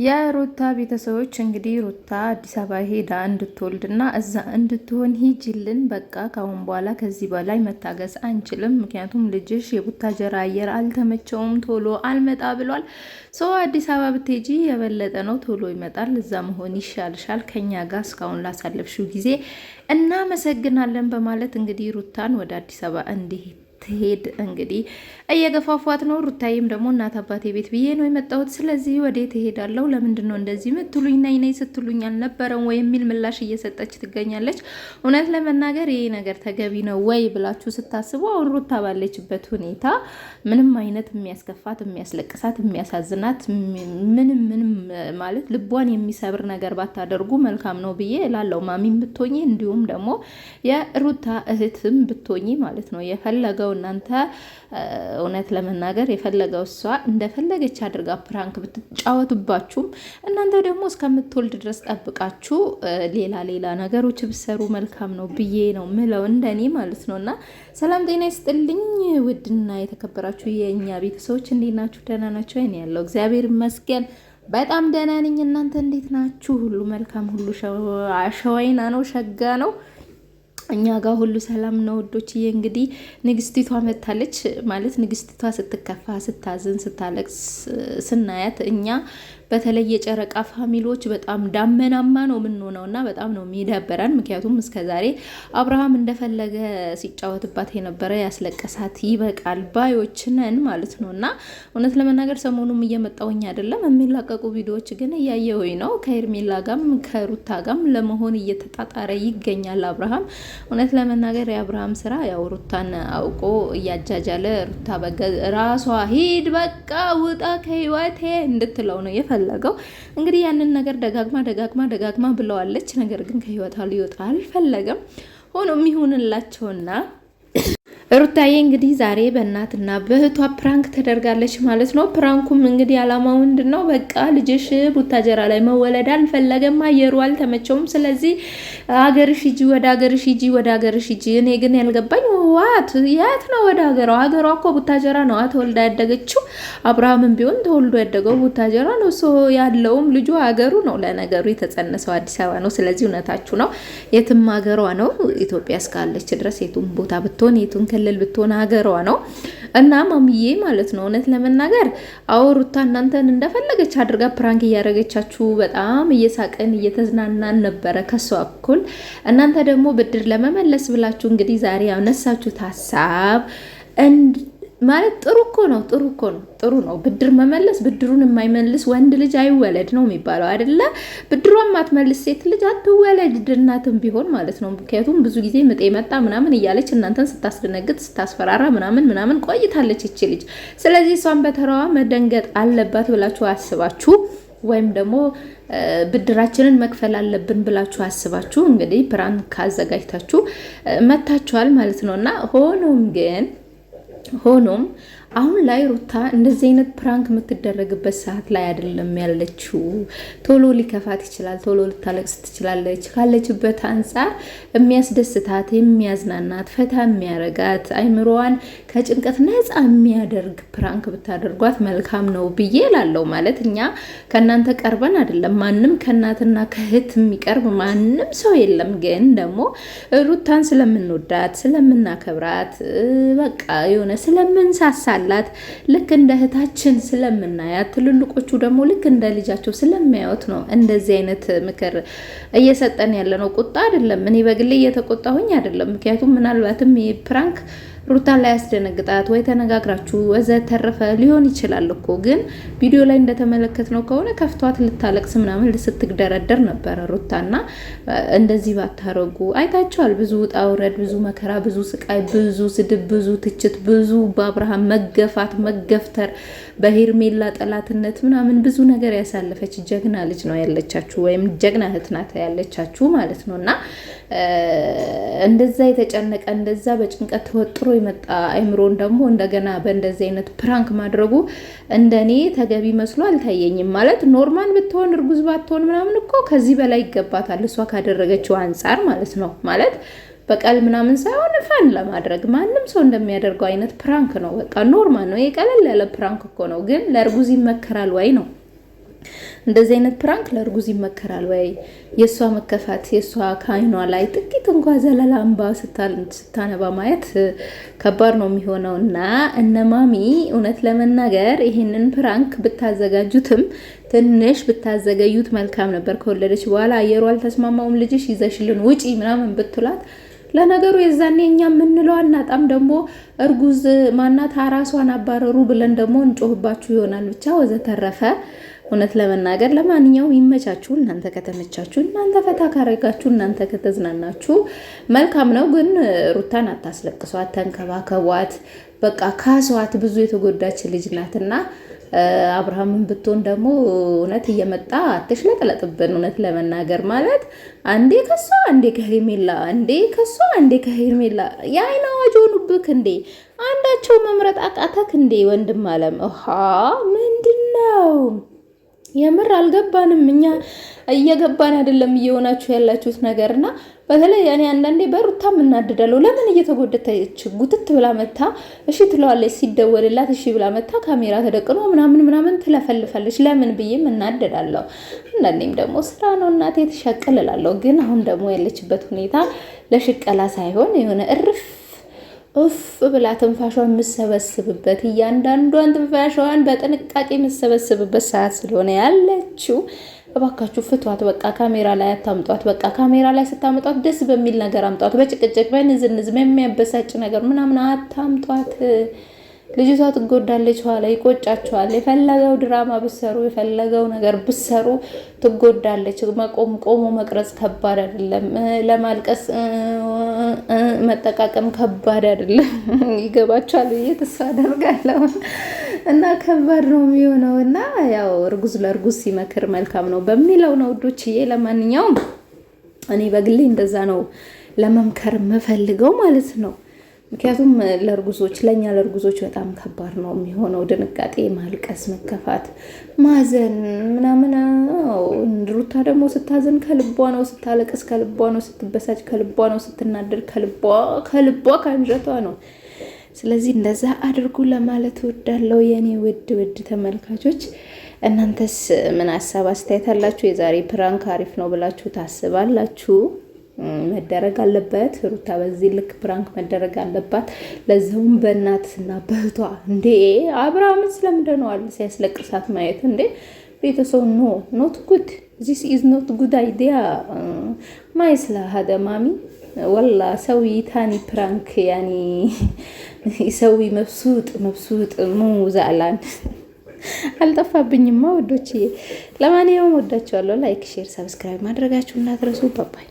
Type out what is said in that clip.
የሩታ ቤተሰቦች እንግዲህ ሩታ አዲስ አበባ ሄዳ እንድትወልድና እዛ እንድትሆን ሂጂልን፣ በቃ ካሁን በኋላ ከዚህ በላይ መታገስ አንችልም። ምክንያቱም ልጅሽ የቡታጀራ አየር አልተመቸውም፣ ቶሎ አልመጣ ብሏል። አዲስ አበባ ብትሄጂ የበለጠ ነው፣ ቶሎ ይመጣል። እዛ መሆን ይሻልሻል። ከኛ ጋር እስካሁን ላሳለፍሽው ጊዜ እናመሰግናለን በማለት እንግዲህ ሩታን ወደ አዲስ አበባ እንዲሄድ ትሄድ እንግዲህ እየገፋፏት ነው። ሩታዬም ደግሞ እናት አባቴ ቤት ብዬ ነው የመጣሁት፣ ስለዚህ ወዴት እሄዳለሁ? ለምንድን ነው እንደዚህ ምትሉኝ? ነይ ስትሉኝ አልነበረም ወይ የሚል ምላሽ እየሰጠች ትገኛለች። እውነት ለመናገር ይሄ ነገር ተገቢ ነው ወይ ብላችሁ ስታስቡ አሁን ሩታ ባለችበት ሁኔታ ምንም አይነት የሚያስከፋት፣ የሚያስለቅሳት፣ የሚያሳዝናት ምንም ማለት ልቧን የሚሰብር ነገር ባታደርጉ መልካም ነው ብዬ እላለሁ። ማሚም ብትሆኚ እንዲሁም ደግሞ የሩታ እህትም ብትሆኚ ማለት ነው የፈለገው እናንተ እውነት ለመናገር የፈለገው እሷ እንደፈለገች አድርጋ ፕራንክ ብትጫወቱባችሁም እናንተ ደግሞ እስከምትወልድ ድረስ ጠብቃችሁ ሌላ ነገሮች ብሰሩ መልካም ነው ብዬ ነው ምለው፣ እንደኔ ማለት ነው። እና ሰላም ጤና ይስጥልኝ ውድና የተከበራችሁ የእኛ ቤተሰቦች እንዴት ናችሁ? ደህና ናችሁ? እኔ ያለው እግዚአብሔር ይመስገን በጣም ደህና ነኝ። እናንተ እንዴት ናችሁ? ሁሉ መልካም፣ ሁሉ ሸዋይና ነው፣ ሸጋ ነው። እኛ ጋር ሁሉ ሰላም ነው ውዶችዬ። እንግዲህ ንግስቲቷ መታለች ማለት ንግስቲቷ ስትከፋ፣ ስታዝን፣ ስታለቅስ ስናያት እኛ በተለይ የጨረቃ ፋሚሊዎች በጣም ዳመናማ ነው የምንሆነው እና በጣም ነው የሚደበረን። ምክንያቱም እስከዛሬ አብርሃም እንደፈለገ ሲጫወትባት የነበረ ያስለቀሳት ይበቃል ባዮች ነን ማለት ነው። እና እውነት ለመናገር ሰሞኑም እየመጣውኝ አይደለም የሚላቀቁ ቪዲዮዎች ግን እያየሁኝ ነው። ከኤርሜላ ጋም ከሩታ ጋም ለመሆን እየተጣጣረ ይገኛል አብርሃም። እውነት ለመናገር የአብርሃም ስራ ያው ሩታን አውቆ እያጃጃለ ሩታ ራሷ ሂድ በቃ ውጣ ከህይወቴ እንድትለው ነው ፈለገው። እንግዲህ ያንን ነገር ደጋግማ ብለዋለች። ነገር ግን ከህይወቷ ሊወጣ አልፈለገም። ሆኖም ይሁንላቸውና ሩታዬ እንግዲህ ዛሬ በእናትና በእህቷ ፕራንክ ተደርጋለች ማለት ነው። ፕራንኩም እንግዲህ አላማው ምንድነው? በቃ ልጅሽ ቡታጀራ ላይ መወለድ አልፈለገም፣ አየሩ አልተመቸውም። ስለዚህ ሀገርሽ ሂጂ፣ ወደ ሀገርሽ ሂጂ። እኔ ግን ያልገባኝ የት ነው ወደ ሀገሯ? ሀገሯ እኮ ቡታጀራ ነው ተወልዳ ያደገችው። አብርሃምም ቢሆን ተወልዶ ያደገው ቡታጀራ ነው። ያለውም ልጁ ሀገሩ ነው። ለነገሩ የተጸነሰው አዲስ አበባ ነው። ስለዚህ እውነታችሁ ነው፣ የትም ሀገሯ ነው። ኢትዮጵያ እስካለች ድረስ የቱም ቦታ ብትሆን የቱን ክልል ብትሆን ሀገሯ ነው። እና ማሚዬ ማለት ነው እውነት ለመናገር ሩታ እናንተን እንደፈለገች አድርጋ ፕራንክ እያደረገቻችሁ በጣም እየሳቀን እየተዝናናን ነበረ ከሷ እኩል። እናንተ ደግሞ ብድር ለመመለስ ብላችሁ እንግዲህ ዛሬ ያነሳችሁት ሀሳብ ማለት ጥሩ ነው። ብድር መመለስ፣ ብድሩን የማይመልስ ወንድ ልጅ አይወለድ ነው የሚባለው አይደለ? ብድሯን ማትመልስ ሴት ልጅ አትወለድ፣ እናትም ቢሆን ማለት ነው። ምክንያቱም ብዙ ጊዜ ምጤ መጣ ምናምን እያለች እናንተን ስታስደነግጥ ስታስፈራራ ምናምን ቆይታለች ይቺ ልጅ። ስለዚህ እሷን በተራዋ መደንገጥ አለባት ብላችሁ አስባችሁ ወይም ደግሞ ብድራችንን መክፈል አለብን ብላችሁ አስባችሁ እንግዲህ ፕራንክ አዘጋጅታችሁ መታችኋል ማለት ነውና ሆኖም አሁን ላይ ሩታ እንደዚህ አይነት ፕራንክ የምትደረግበት ሰዓት ላይ አይደለም ያለችው። ቶሎ ሊከፋት ይችላል፣ ቶሎ ልታለቅስ ትችላለች። ካለችበት አንጻር የሚያስደስታት፣ የሚያዝናናት፣ ፈታ የሚያረጋት፣ አይምሮዋን ከጭንቀት ነፃ የሚያደርግ ፕራንክ ብታደርጓት መልካም ነው ብዬ እላለሁ። ማለት እኛ ከእናንተ ቀርበን አይደለም፣ ማንም ከእናትና ከእህት የሚቀርብ ማንም ሰው የለም። ግን ደግሞ ሩታን ስለምንወዳት ስለምናከብራት በቃ የሆነ ስለምንሳሳ ልክ እንደ እህታችን ስለምናያት ትልልቆቹ ደግሞ ልክ እንደ ልጃቸው ስለሚያዩት ነው እንደዚህ አይነት ምክር እየሰጠን ያለ ነው። ቁጣ አይደለም። እኔ በግሌ እየተቆጣሁኝ አይደለም። ምክንያቱም ምናልባትም ይሄ ፕራንክ ሩታን ላይ ያስደነግጣት ወይ ተነጋግራችሁ ወዘተረፈ ሊሆን ይችላል እኮ። ግን ቪዲዮ ላይ እንደተመለከትነው ከሆነ ከፍቷት ልታለቅስ ምናምን ስትግደረደር ነበረ ሩታና እንደዚህ ባታረጉ አይታችኋል። ብዙ ውጣ ውረድ፣ ብዙ መከራ፣ ብዙ ስቃይ፣ ብዙ ስድብ፣ ብዙ ትችት፣ ብዙ በአብርሃም መገፋት፣ መገፍተር፣ በሄርሜላ ጠላትነት ምናምን ብዙ ነገር ያሳለፈች ጀግና ልጅ ነው ያለቻችሁ፣ ወይም ጀግና እህት ናት ያለቻችሁ ማለት ነውና እንደዛ የተጨነቀ እንደዛ በጭንቀት ተወጥሮ የመጣ አይምሮን ደግሞ እንደገና በእንደዚህ አይነት ፕራንክ ማድረጉ እንደኔ ተገቢ መስሎ አልታየኝም። ማለት ኖርማል ብትሆን እርጉዝ ባትሆን ምናምን እኮ ከዚህ በላይ ይገባታል እሷ ካደረገችው አንጻር ማለት ነው። ማለት በቀል ምናምን ሳይሆን ፈን ለማድረግ ማንም ሰው እንደሚያደርገው አይነት ፕራንክ ነው። በቃ ኖርማል ነው። የቀለል ያለ ፕራንክ እኮ ነው። ግን ለእርጉዝ ይመከራል ወይ ነው እንደዚህ አይነት ፕራንክ ለእርጉዝ ይመከራል ወይ? የእሷ መከፋት የእሷ ከአይኗ ላይ ጥቂት እንኳ ዘለላ እንባ ስታነባ ማየት ከባድ ነው የሚሆነው። እና እነማሚ እውነት ለመናገር ይሄንን ፕራንክ ብታዘጋጁትም ትንሽ ብታዘገዩት መልካም ነበር። ከወለደች በኋላ አየሩ አልተስማማውም ልጅሽ ይዘሽልን ውጪ ምናምን ብትላት ለነገሩ የዛኔ እኛ የምንለው አናጣም። ደግሞ እርጉዝ ማናት አራሷን አባረሩ ብለን ደግሞ እንጮህባችሁ ይሆናል። ብቻ ወዘተረፈ እውነት ለመናገር ለማንኛውም ይመቻችሁ። እናንተ ከተመቻችሁ፣ እናንተ ፈታ ካረጋችሁ፣ እናንተ ከተዝናናችሁ መልካም ነው። ግን ሩታን አታስለቅሷት፣ ተንከባከቧት፣ በቃ ካሷት። ብዙ የተጎዳች ልጅ ናትና አብርሃምን ብትሆን ደግሞ እውነት እየመጣ አትሽለጥለጥብን። እውነት ለመናገር ማለት አንዴ ከሷ አንዴ ከሄርሜላ፣ አንዴ ከሷ አንዴ ከሄርሜላ የአይን አዋጅ ሆኑብክ እንዴ? አንዳቸው መምረጥ አቃተክ እንዴ? ወንድም አለም ምንድነው? የምር አልገባንም። እኛ እየገባን አይደለም እየሆናችሁ ያላችሁት ነገርና በተለይ እኔ አንዳንዴ በሩታ እናድዳለሁ። ለምን እየተጎደተች ጉትት ብላ መታ እሺ ትለዋለች፣ ሲደወልላት እሺ ብላ መታ ካሜራ ተደቅኖ ምናምን ትለፈልፋለች። ለምን ብዬ እናድዳለሁ። አንዳንዴም ደግሞ ስራ ነው እናቴ ተሸቀልላለሁ። ግን አሁን ደግሞ ያለችበት ሁኔታ ለሽቀላ ሳይሆን የሆነ ኡፍ ብላ ትንፋሿን የምሰበስብበት እያንዳንዷን ትንፋሿን በጥንቃቄ የምሰበስብበት ሰዓት ስለሆነ ያለችው እባካችሁ ፍቷት። በቃ ካሜራ ላይ አታምጧት። በቃ ካሜራ ላይ ስታመጧት ደስ በሚል ነገር አምጧት። በጭቅጭቅ በንዝንዝ የሚያበሳጭ ነገር ምናምን አታምጧት። ልጅቷ ትጎዳለች። ኋላ ይቆጫቸዋል። የፈለገው ድራማ ብሰሩ የፈለገው ነገር ብሰሩ ትጎዳለች። ቆሞ መቅረጽ ከባድ አይደለም። ለማልቀስ መጠቃቀም ከባድ አይደለም። ይገባቸዋል ብዬ ተስፋ አደርጋለሁ። እና ከባድ ነው የሚሆነው። እና ያው እርጉዝ ለእርጉዝ ሲመክር መልካም ነው በሚለው ነው ውዶችዬ። ለማንኛውም እኔ በግሌ እንደዛ ነው ለመምከር የምፈልገው ማለት ነው። ምክንያቱም ለእርጉዞች ለኛ ለእርጉዞች በጣም ከባድ ነው የሚሆነው። ድንጋጤ፣ ማልቀስ፣ መከፋት፣ ማዘን ምናምን። ሩታ ደግሞ ስታዘን ከልቧ ነው፣ ስታለቅስ ከልቧ ነው፣ ስትበሳጭ ከልቧ ነው፣ ስትናደር ከልቧ ከአንጀቷ ነው። ስለዚህ እንደዛ አድርጉ ለማለት እወዳለሁ የኔ ውድ ተመልካቾች። እናንተስ ምን ሀሳብ አስተያየት አላችሁ? የዛሬ ፕራንክ አሪፍ ነው ብላችሁ ታስባላችሁ? መደረግ አለበት? ሩታ በዚህ ልክ ፕራንክ መደረግ አለባት? ለዛውም በእናትና በእህቷ እንዴ! አብርሃም ስለምንድነው ሲያስለቅሳት ማየት እንዴ? ቤተሰው ኖት ጉድ ዚስ ኢዝ ኖት ጉድ አይዲያ ማይስላ ሀደ ማሚ ወላ ሰዊ ታኒ ፕራንክ ያኒ ሰዊ መብሱጥ ሙ ዛላን አልጠፋብኝማ ወዶችዬ። ለማንኛውም ወዳችኋለሁ። ላይክ፣ ሼር፣ ሰብስክራይብ ማድረጋችሁ እንዳትረሱ። ባባይ